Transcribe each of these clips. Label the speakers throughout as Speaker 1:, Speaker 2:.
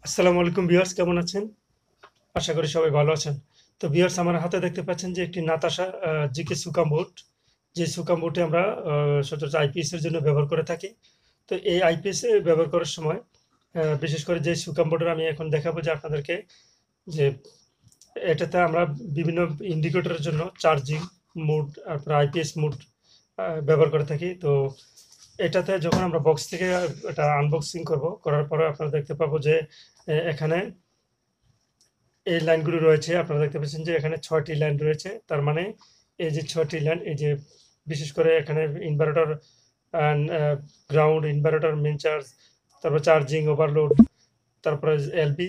Speaker 1: আসসালামু আলাইকুম ভিউয়ার্স, কেমন আছেন? আশা করি সবাই ভালো আছেন। তো ভিউয়ার্স, আমার হাতে দেখতে পাচ্ছেন যে একটি নাতাশা জিকে সুকাম বোর্ড। যে সুকাম বোর্ডটি আমরা সচরাচর আইপিএস এর জন্য ব্যবহার করে থাকি। তো এই আইপিএস এ ব্যবহার করার সময় বিশেষ করে যে সুকাম বোর্ডের আমি এখন দেখাবো যে আপনাদেরকে, যে এটাতে আমরা বিভিন্ন ইন্ডিকেটরের জন্য চার্জিং মোড, তারপরে আইপিএস মোড ব্যবহার করে থাকি। তো এটাতে যখন আমরা বক্স থেকে এটা আনবক্সিং করব, করার পরে আপনারা দেখতে পাবো যে এখানে এই লাইনগুলো রয়েছে। আপনারা দেখতে পাচ্ছেন যে এখানে ৬টি লাইন রয়েছে। তার মানে এই যে ৬টি লাইন, এই যে বিশেষ করে এখানে inverter and ground, inverter, main charge, তারপর চার্জিং, ওভারলোড, তারপরে এলবি।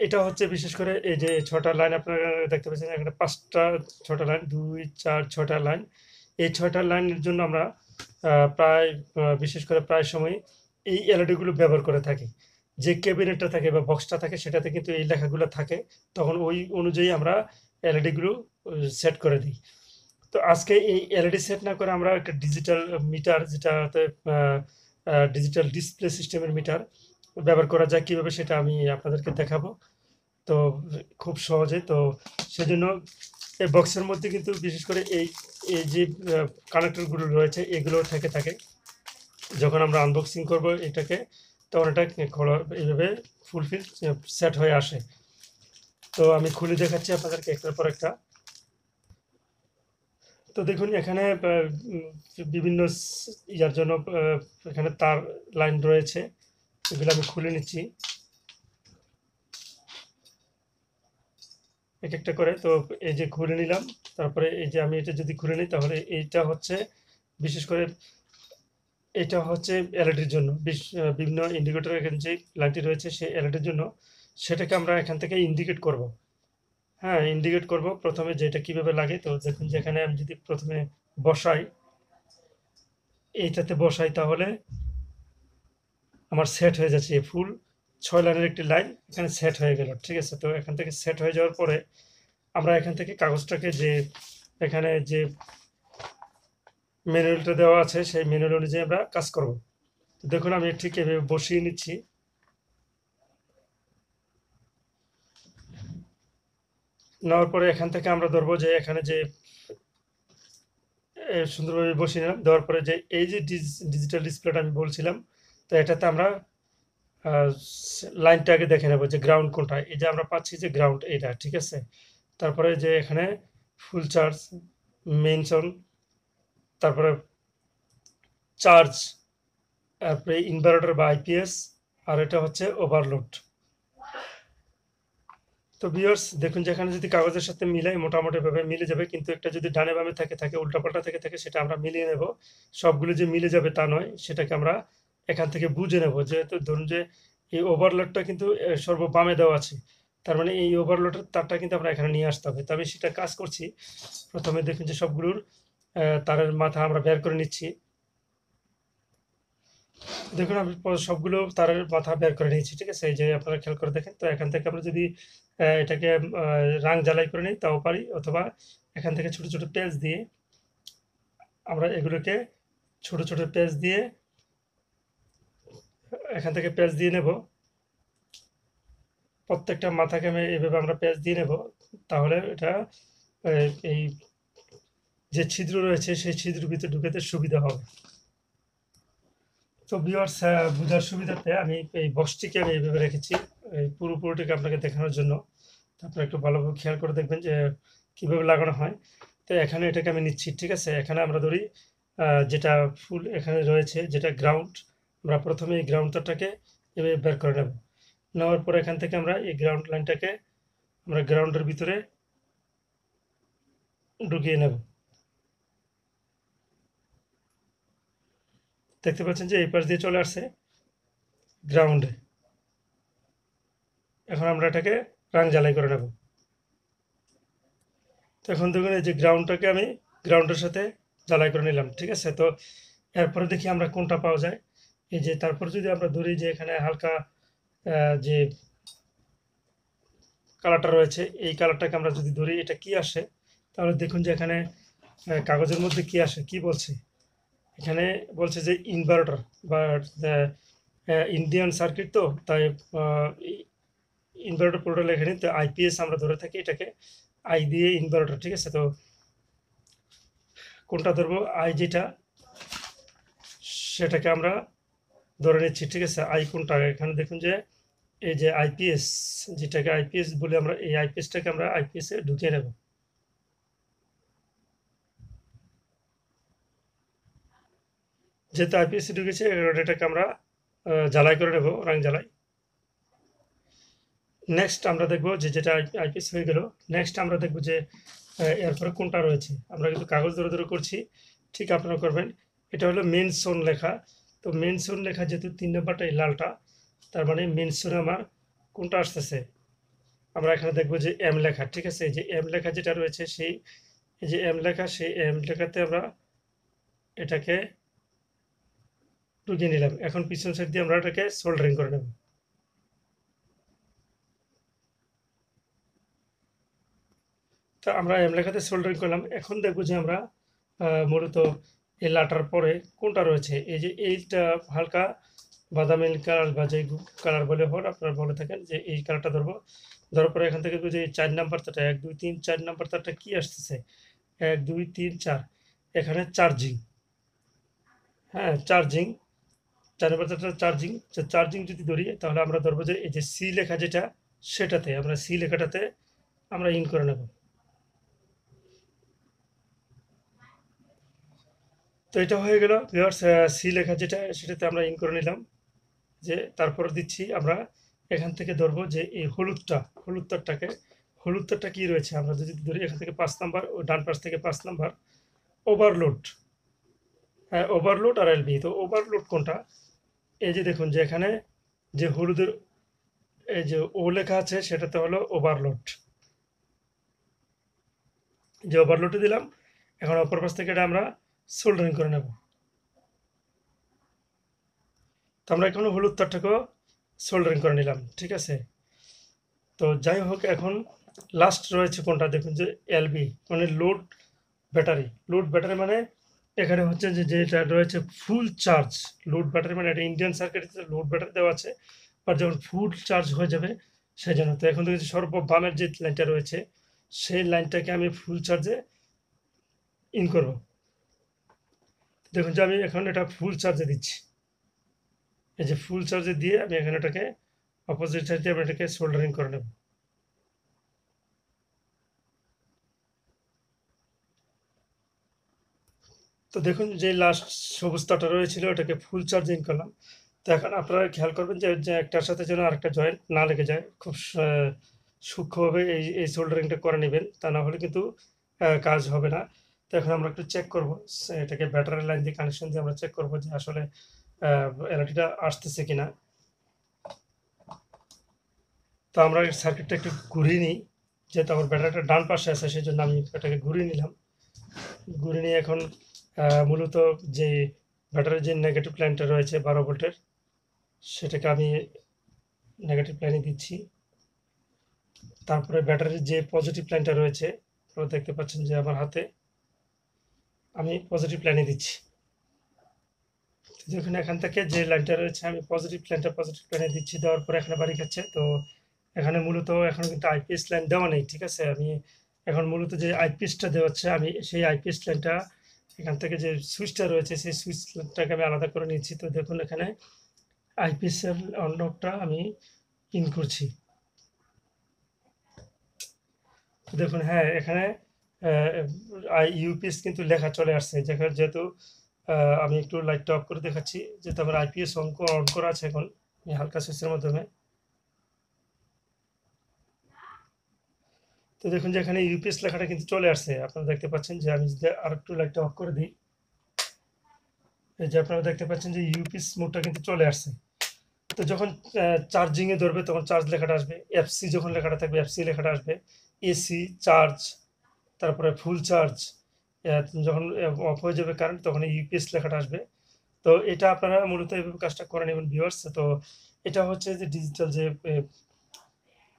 Speaker 1: এটা হচ্ছে বিশেষ করে এই যে ৬টা লাইন আপনারা দেখতে পাচ্ছেন এখানে ৫টা ৬টা লাইন, ২, ৪, ৬টা লাইন। এই ৬টা লাইনের জন্য আমরা প্রায় বিশেষ করে প্রায় সময় এই এলইডি গুলো ব্যবহার করে থাকি। যে ক্যাবিনেটটা থাকে বা বক্সটা থাকে সেটাতে কিন্তু এই লেখাগুলো থাকে। তখন ওই অনুযায়ী আমরা এলইডি গুলো সেট করে দিই। তো আজকে এই এলইডি সেট না করে আমরা একটা ডিজিটাল মিটার, যেটাতে ডিজিটাল ডিসপ্লে সিস্টেমের মিটার ব্যবহার করা যায় কিভাবে, সেটা আমি আপনাদেরকে দেখাবো। তো খুব সহজে। তো সেজন্য এই বক্সের মধ্যে কিন্তু বিশেষ করে এই এই যে কানেক্টরগুলো রয়েছে এগুলো থেকে থাকে। যখন আমরা আনবক্সিং করব এটাকে, তখন এটা খোলা এইভাবে ফুলফিল সেট হয়ে আসে। তো আমি খুলে দেখাচ্ছি আপনাদেরকে একটার পর একটা। তো দেখুন এখানে বিভিন্ন ইয়ার জন্য এখানে তার লাইন রয়েছে, এগুলো আমি খুলে নিচ্ছি এক একটা করে। তো এই যে খুলে নিলাম, তারপরে এই যে আমি এটা যদি খুলে নিই তাহলে এইটা হচ্ছে বিশেষ করে এটা হচ্ছে এলইডির জন্য। বিভিন্ন ইন্ডিকেটর, এখানে যে লাইনটি রয়েছে সেই এলইডির জন্য, সেটাকে আমরা এখান থেকে ইন্ডিকেট করব। হ্যাঁ, ইন্ডিকেট করব প্রথমে যে এটা কিভাবে লাগে। তো দেখুন যে এখানে আমি যদি প্রথমে বসাই, এইটাতে বসাই, তাহলে আমার সেট হয়ে যাচ্ছে এই ফুল ৬ লাইনের একটি লাইন এখানে সেট হয়ে গেল। ঠিক আছে? তো এখান থেকে সেট হয়ে যাওয়ার পরে আমরা এখান থেকে কাগজটাকে, যে এখানে যে ম্যানুয়ালটা দেওয়া আছে সেই ম্যানুয়াল অনুযায়ী আমরা কাজ করব। তো দেখুন আমি ঠিক এভাবে বসিয়ে নিচ্ছি। নেওয়ার পরে এখান থেকে আমরা ধরবো যে এখানে যে সুন্দরভাবে বসিয়ে নিলাম। দেওয়ার পরে যে এই যে ডিজিটাল ডিসপ্লেটা আমি বলছিলাম, তো এটাতে আমরা লাইনটা আগে দেখে নেব যে গ্রাউন্ড কোনটা। এই যে আমরা পাচ্ছি যে গ্রাউন্ড এটা, ঠিক আছে? তারপরে যে এখানে ফুল চার্জ, মেনশন, তারপরে চার্জ, তারপরে ইনভার্টার বা আইপিএস, আর এটা হচ্ছে ওভারলোড। তো ভিউয়ার্স দেখুন যে এখানে যদি কাগজের সাথে মিলাই মোটামুটি ভাবে মিলে যাবে, কিন্তু একটা যদি ডানে বামে থাকে উল্টাপাল্টা থাকে সেটা আমরা মিলিয়ে নেব। সবগুলো যে মিলে যাবে তা নয়, সেটাকে আমরা এখান থেকে বুঝে নেব। যেহেতু ধরুন যে এই ওভারলোডটা কিন্তু সর্ববামে দেওয়া আছে, তার মানে এই ওভারলোডের তারটা কিন্তু আমরা এখানে নিয়ে আসতে হবে। তো আমি সেটা কাজ করছি। প্রথমে দেখুন যে সবগুলোর তারের মাথা আমরা বের করে নিচ্ছি। দেখুন আমি সবগুলো তারের মাথা বের করে নিয়েছি, ঠিক আছে? এই যে আপনারা খেয়াল করে দেখেন। তো এখান থেকে আমরা যদি এটাকে রাং জ্বালাই করে নিই তাও পারি, অথবা এখান থেকে ছোট ছোট পেঁচ দিয়ে আমরা এগুলোকে ছোট ছোট পেঁচ দিয়ে এখান থেকে পেঁচ দিয়ে নেব। প্রত্যেকটা মাথাকে আমি এভাবে আমরা পেঁচ দিয়ে নেব। তাহলে এটা এই যে ছিদ্র রয়েছে সেই ছিদ্রের ভিতরে ঢুকাতে সুবিধা হবে। তো ভিউয়ার্স, বোঝার সুবিধাতে আমি এই বক্সটিকে আমি এইভাবে রেখেছি, এই পুরোপুরিটাকে আপনাকে দেখানোর জন্য। আপনারা একটু ভালোভাবে খেয়াল করে দেখবেন যে কিভাবে লাগানো হয়। তো এখানে এটাকে আমি নিচ্ছি, ঠিক আছে? এখানে আমরা ধরি যেটা ফুল এখানে রয়েছে যেটা গ্রাউন্ড, আমরা প্রথমে এই গ্রাউন্ড তারটাকে এভাবে বের করে নেব। নেওয়ার পর এখান থেকে আমরা এই গ্রাউন্ড লাইনটাকে আমরা গ্রাউন্ডের ভিতরে ঢুকিয়ে নেব। দেখতে পাচ্ছেন যে এই পাশ দিয়ে চলে আসছে গ্রাউন্ডে। এখন আমরা এটাকে রাং জ্বালাই করে নেব। তো এখন দেখুন এই যে গ্রাউন্ডটাকে আমি গ্রাউন্ডের সাথে জ্বালাই করে নিলাম, ঠিক আছে? তো এরপরে দেখি আমরা কোনটা পাওয়া যায়। এই যে তারপর যদি আমরা ধরি যে এখানে হালকা যে কালারটা রয়েছে, এই কালারটাকে আমরা যদি ধরি, এটা কি আসে? তাহলে দেখুন যে এখানে কাগজের মধ্যে কি আসে, কি বলছে এখানে? বলছে যে ইনভার্টার বা ইন্ডিয়ান সার্কিট তো তাই ইনভার্টার পুরোটা লেখা নিই, তো আইপিএস আমরা ধরে থাকি এটাকে, আই দিয়ে ইনভার্টার, ঠিক আছে। তো কোনটা ধরবো, আই যেটা সেটাকে আমরা ধরে নিচ্ছি, ঠিক আছে। আই কোনটা, এখানে দেখুন যে এই যে আইপিএস, যেটাকে আইপিএস বলে আমরা, এই আইপিএসটাকে আমরা আইপিএস এ ঢুকিয়ে নেব। যেহেতু আইপিএস এ ঢুকেছে, এটাকে আমরা জ্বালাই করে নেব, রং জ্বালাই। নেক্সট আমরা দেখব যে যেটা আইপিএস হয়ে গেল, নেক্সট আমরা দেখব যে এরপরে কোনটা রয়েছে। আমরা কিন্তু কাগজ ধরে ধরে করছি, ঠিক আপনারা করবেন। এটা হলো মেন সোন লেখা। তো মেন সোন লেখা যেহেতু 3 নাম্বারটা এই লালটা, তার মানে মেন সোনে আমার কোনটা আসতেছে, আমরা এখানে দেখব যে এম লেখা, ঠিক আছে। এই যে এম লেখা যেটা রয়েছে, সেই এই যে এম লেখা, সেই এম লেখাতে আমরা এটাকে ঢুকিয়ে নিলাম। এখন পিছন সাইড দিয়ে আমরা এটাকে সোল্ডারিং করে নেব। তো আমরা এম লেখাতে সোল্ডারিং করলাম। এখন দেখব যে আমরা মূলত এই লাটার পরে কোনটা রয়েছে, এই যে এইটা হালকা বাদামি কালার বা যে কালার বলে হল আপনারা বলে থাকেন, যে এই কালারটা ধরবো। ধরার পরে এখান থেকে যে 4 নাম্বার তারটা, 1 2 3 4 নাম্বার তারটা কি আসতেছে, 1 2 3 4, এখানে চার্জিং। হ্যাঁ, চার্জিং, 4 নাম্বার তারটা চার্জিং। চার্জিং যদি ধরি, তাহলে আমরা ধরবো যে এই যে সি লেখা যেটা, সেটাতে আমরা সি লেখাটাতে আমরা ইন করে নেব। তো এটা হয়ে গেল ভিউয়ার্স, সি লেখা যেটা সেটাতে আমরা ইন করে নিলাম। যে তারপর দিচ্ছি আমরা এখান থেকে ধরবো যে এই হলুদটা, হলুদ তারটাকে, হলুদ তারটা কি রয়েছে আমরা যদি ধরি এখান থেকে 5 নাম্বার, ও ডান পাশ থেকে 5 নাম্বার, ওভারলোড। হ্যাঁ, ওভারলোড আর এলবি। তো ওভারলোড কোনটা, এই যে দেখুন যে এখানে যে হলুদের এই যে ও লেখা আছে, সেটাতে হলো ওভারলোড। যে ওভারলোডে দিলাম। এখন অপর পাশ থেকে এটা আমরা সোল্ডারিং করে নেব। তো আমরা এখন হলুদ তারটাকেও সোল্ডারিং করে নিলাম, ঠিক আছে। তো যাই হোক, এখন লাস্ট রয়েছে কোনটা, দেখুন যে এলবি মানে লোড ব্যাটারি। লোড ব্যাটারি মানে এখানে হচ্ছে যে যেটা রয়েছে ফুল চার্জ। লোড ব্যাটারি মানে এটা ইন্ডিয়ান সার্কিটে লোড ব্যাটারি দেওয়া আছে, আর যখন ফুল চার্জ হয়ে যাবে সেই জন্য। তো এখন দেখছি সর্ব বামের যে লাইনটা রয়েছে, সেই লাইনটাকে আমি ফুল চার্জে ইন করব। দেখুন যে আমি এখন এটা ফুল চার্জে দিচ্ছি। এই যে ফুল চার্জে দিয়ে আমি এখানে এটাকে অপোজিট সাইড দিয়ে আমি এটাকে সোল্ডারিং করে নেব। তো দেখুন যে লাস্ট সবুজ তারটা রয়েছিল, ওটাকে ফুল চার্জ ইন করলাম। তো এখন আপনারা খেয়াল করবেন যে যে একটার সাথে যেন আরেকটা জয়েন্ট না লেগে যায়, খুব সূক্ষ্মভাবে এই সোল্ডারিংটা করে নেবেন, তা না হলে কিন্তু কাজ হবে না। তো এখন আমরা একটু চেক করব, এটাকে ব্যাটারি লাইন দিয়ে কানেকশন দিয়ে আমরা চেক করব যে আসলে এলইডিটা আসতেছে কিনা। তো আমরা সার্কিটটা একটু ঘুরিয়ে নিই, যেহেতু আমার ব্যাটারিটা ডান পাশে আছে সেই জন্য আমি এটাকে ঘুরিয়ে নিলাম। ঘুরিয়ে নিয়ে এখন মূলত যে ব্যাটারির যে নেগেটিভ লাইনটা রয়েছে 12 ভোল্টের, সেটাকে আমি নেগেটিভ লাইনে দিচ্ছি। তারপরে ব্যাটারির যে পজিটিভ লাইনটা রয়েছে, আপনারা দেখতে পাচ্ছেন যে আমার হাতে, আমি পজিটিভ লাইনে দিচ্ছি। দেখুন এখান থেকে যে লাইনটা রয়েছে, আমি পজিটিভ লাইনে দিচ্ছি। দেওয়ার পরে এখানে বাড়ি খাচ্ছে। তো এখানে মূলত এখন কিন্তু আইপিএস লাইন দেওয়া নেই, ঠিক আছে। আমি এখন মূলত যে আইপিএসটা দেওয়া হচ্ছে, আমি সেই আইপিএস লাইনটা এখান থেকে যে সুইচটা রয়েছে, সেই সুইচটাকে আমি আলাদা করে নিচ্ছি। তো দেখুন এখানে আইপিএস এর অন অফটা আমি ইন করছি। দেখুন, হ্যাঁ, এখানে ইউপিএস কিন্তু লেখা চলে আসছে। যেহেতু আমি একটু লাইটটা অফ করে দেখাচ্ছি, যেহেতু আমার আইপিএস অন করা আছে। এখন আমি হালকা সুইচের মাধ্যমে, তো দেখুন যে এখানে ইউপিএস লেখাটা কিন্তু চলে আসছে। আপনারা দেখতে পাচ্ছেন যে আমি যদি আর একটু লাইটটা অফ করে দিই, এই যে আপনারা দেখতে পাচ্ছেন যে ইউপিএস মোডটা কিন্তু চলে আসছে। তো যখন চার্জিং এ ধরবে তখন চার্জ লেখাটা আসবে, এফসি যখন লেখাটা থাকবে এফসি লেখাটা আসবে, এসি চার্জ, তারপরে ফুল চার্জ। যখন অফ হয়ে যাবে কারেন্ট, তখন ইউপিএস লেখাটা আসবে। তো এটা আপনারা মূলত এইভাবে কাজটা করে নেবেন ভিউয়ার্স। তো এটা হচ্ছে যে ডিজিটাল যে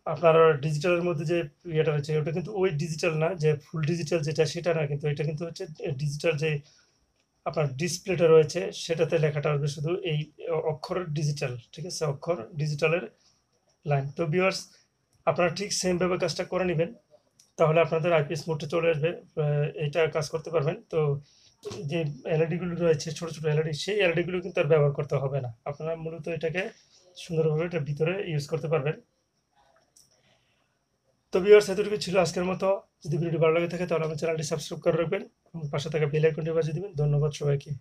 Speaker 1: আপনার ডিজিটালের মধ্যে যে ইয়েটা রয়েছে, ওটা কিন্তু ওই ডিজিটাল না যে ফুল ডিজিটাল যেটা, সেটা না, কিন্তু এটা কিন্তু হচ্ছে ডিজিটাল যে আপনার ডিসপ্লেটা রয়েছে সেটাতে লেখাটা আসবে শুধু এই অক্ষর ডিজিটাল, ঠিক আছে, অক্ষর ডিজিটালের লাইন। তো ভিউয়ার্স, আপনারা ঠিক সেম ভাবে কাজটা করে নেবেন, তাহলে আপনাদের আইপিএস মোডে চলে আসবে, এইটা কাজ করতে পারবেন। তো যে এলইডি গুলো রয়েছে, ছোট ছোট এলইডি, সেই এলইডি গুলো কিন্তু আর ব্যবহার করতে হবে না, আপনারা মূলত এটাকে সুন্দরভাবে এটার ভিতরে ইউজ করতে পারবেন। তো ভিউয়ার্স, এতটুকু ছিল আজকের মতো। যদি ভিডিওটি ভালো লাগে থাকে তাহলে আমার চ্যানেলটি সাবস্ক্রাইব করে রাখবেন এবং পাশে থাকা বেল আইকনটি বাজিয়ে দিবেন। ধন্যবাদ সবাইকে।